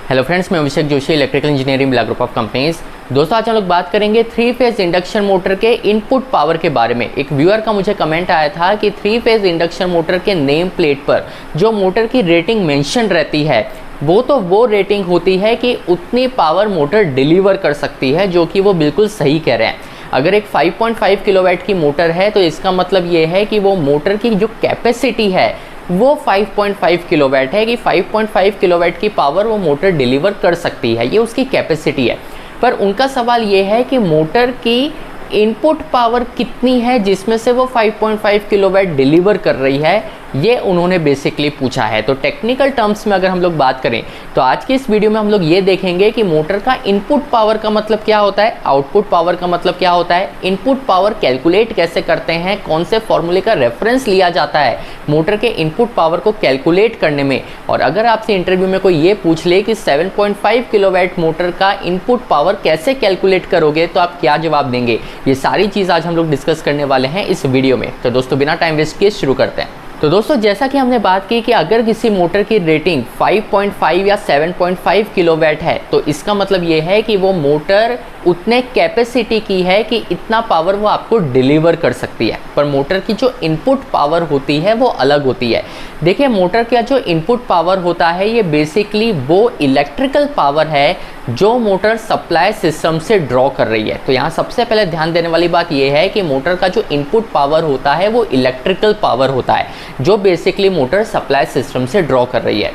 Hello friends, मैं अभिषेक Joshi, electrical engineering बिला group of companies. दोस्तों आज हम लोग बात करेंगे 3 फेज इंडक्शन मोटर के इनपुट पावर के बारे में। एक व्यूअर का मुझे कमेंट आया था कि 3 फेज इंडक्शन मोटर के नेम प्लेट पर जो मोटर की रेटिंग मेंशन रहती है वो रेटिंग होती है कि उतनी पावर मोटर डिलीवर कर सकती है, जो कि वो बिल्कुल सही कह रहे हैं। अगर एक 5.5 किलोवाट की मोटर है तो इसका मतलब ये है कि वो मोटर की जो कैपेसिटी है वो 5.5 किलोवाट है, कि 5.5 किलोवाट की पावर वो मोटर डिलीवर कर सकती है, ये उसकी कैपेसिटी है। पर उनका सवाल ये है कि मोटर की इनपुट पावर कितनी है जिसमें से वो 5.5 किलोवाट डिलीवर कर रही है, ये उन्होंने बेसिकली पूछा है। तो टेक्निकल टर्म्स में अगर हम लोग बात करें तो आज की इस वीडियो में हम लोग ये देखेंगे कि मोटर का इनपुट पावर का मतलब क्या होता है, आउटपुट पावर का मतलब क्या होता है, इनपुट पावर कैलकुलेट कैसे करते हैं, कौन से फॉर्मूले का रेफरेंस लिया जाता है मोटर के इनपुट पावर को कैलकुलेट करने में। और अगर आपसे इंटरव्यू में कोई ये पूछ ले कि 7.5 किलोवाट मोटर का इनपुट पावर कैसे कैलकुलेट करोगे तो आप क्या जवाब देंगे, ये सारी चीज़ आज हम लोग डिस्कस करने वाले हैं इस वीडियो में। तो दोस्तों बिना टाइम वेस्ट किए शुरू करते हैं। तो दोस्तों जैसा कि हमने बात की कि अगर किसी मोटर की रेटिंग 5.5 या 7.5 किलोवाट है तो इसका मतलब ये है कि वो मोटर उतने कैपेसिटी की है कि इतना पावर वो आपको डिलीवर कर सकती है। पर मोटर की जो इनपुट पावर होती है वो अलग होती है। देखिए, मोटर का जो इनपुट पावर होता है ये बेसिकली वो इलेक्ट्रिकल पावर है जो मोटर सप्लाई सिस्टम से ड्रॉ कर रही है। तो यहाँ सबसे पहले ध्यान देने वाली बात ये है कि मोटर का जो इनपुट पावर होता है वो इलेक्ट्रिकल पावर होता है, जो बेसिकली मोटर सप्लाई सिस्टम से ड्रॉ कर रही है।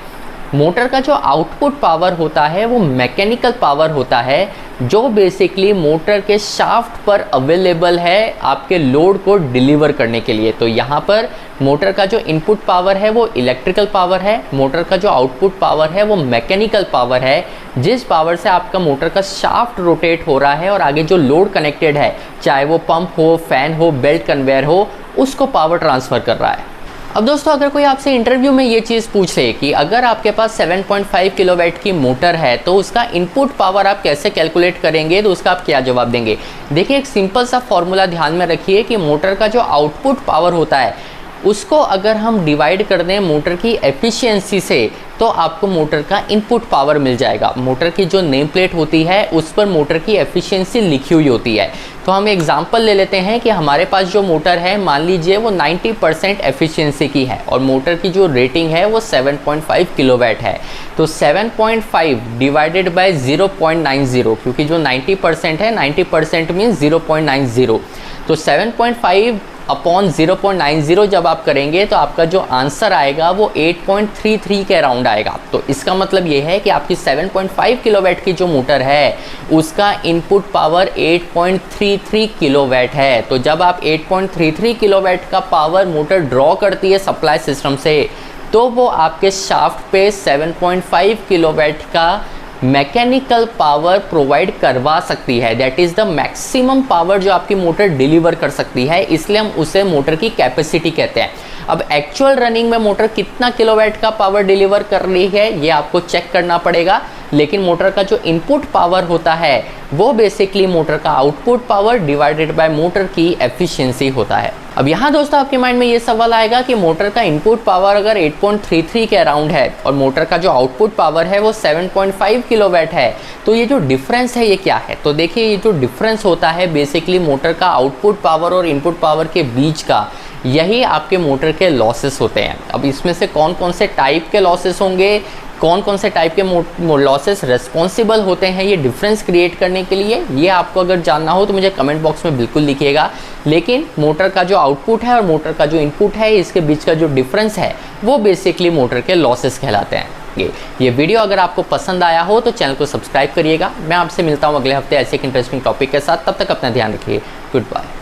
मोटर का जो आउटपुट पावर होता है वो मैकेनिकल पावर होता है, जो बेसिकली मोटर के शाफ्ट पर अवेलेबल है आपके लोड को डिलीवर करने के लिए। तो यहाँ पर मोटर का जो इनपुट पावर है वो इलेक्ट्रिकल पावर है, मोटर का जो आउटपुट पावर है वो मैकेनिकल पावर है, जिस पावर से आपका मोटर का शाफ्ट रोटेट हो रहा है और आगे जो लोड कनेक्टेड है, चाहे वो पंप हो, फैन हो, बेल्ट कन्वेयर हो, उसको पावर ट्रांसफ़र कर रहा है। अब दोस्तों अगर कोई आपसे इंटरव्यू में ये चीज़ पूछ ले कि अगर आपके पास 7.5 किलोवाट की मोटर है तो उसका इनपुट पावर आप कैसे कैलकुलेट करेंगे, तो उसका आप क्या जवाब देंगे। देखिए, एक सिंपल सा फॉर्मूला ध्यान में रखिए कि मोटर का जो आउटपुट पावर होता है उसको अगर हम डिवाइड कर दें मोटर की एफिशिएंसी से तो आपको मोटर का इनपुट पावर मिल जाएगा। मोटर की जो नेम प्लेट होती है उस पर मोटर की एफिशिएंसी लिखी हुई होती है। तो हम एग्जांपल ले लेते हैं कि हमारे पास जो मोटर है मान लीजिए वो 90% एफिशिएंसी की है और मोटर की जो रेटिंग है वो 7.5 किलोवाट है। तो 7.5 डिवाइडेड बाय 0.90, क्योंकि जो 90% है 90% मीन्स 0.90, तो 7.5 अपॉन 0.90 जब आप करेंगे तो आपका जो आंसर आएगा वो 8.33 के अराउंड आएगा। तो इसका मतलब ये है कि आपकी 7.5 किलोवाट की जो मोटर है उसका इनपुट पावर 8.33 किलोवाट है। तो जब आप 8.33 किलोवाट का पावर मोटर ड्रॉ करती है सप्लाई सिस्टम से तो वो आपके शाफ्ट पे 7.5 किलोवाट का मैकेनिकल पावर प्रोवाइड करवा सकती है। That is the maximum power जो आपकी मोटर डिलीवर कर सकती है, इसलिए हम उसे मोटर की कैपेसिटी कहते हैं। अब एक्चुअल रनिंग में मोटर कितना किलोवाट का पावर डिलीवर कर रही है ये आपको चेक करना पड़ेगा, लेकिन मोटर का जो इनपुट पावर होता है वो बेसिकली मोटर का output power divided by motor की एफिशिएंसी होता है। अब यहाँ दोस्तों आपके माइंड में ये सवाल आएगा कि मोटर का इनपुट पावर अगर 8.33 के अराउंड है और मोटर का जो आउटपुट पावर है वो 7.5 किलोवाट है, तो ये जो डिफरेंस है ये क्या है। तो देखिए, ये जो डिफरेंस होता है बेसिकली मोटर का आउटपुट पावर और इनपुट पावर के बीच का, यही आपके मोटर के लॉसेस होते हैं। अब इसमें से कौन कौन से टाइप के लॉसेस होंगे, कौन कौन से टाइप के लॉसेस रिस्पॉन्सिबल होते हैं ये डिफरेंस क्रिएट करने के लिए, ये आपको अगर जानना हो तो मुझे कमेंट बॉक्स में बिल्कुल लिखिएगा। लेकिन मोटर का जो आउटपुट है और मोटर का जो इनपुट है इसके बीच का जो डिफरेंस है वो बेसिकली मोटर के लॉसेस कहलाते हैं। ये वीडियो अगर आपको पसंद आया हो तो चैनल को सब्सक्राइब करिएगा। मैं आपसे मिलता हूँ अगले हफ्ते ऐसे एक इंटरेस्टिंग टॉपिक के साथ। तब तक अपना ध्यान रखिए। Good bye.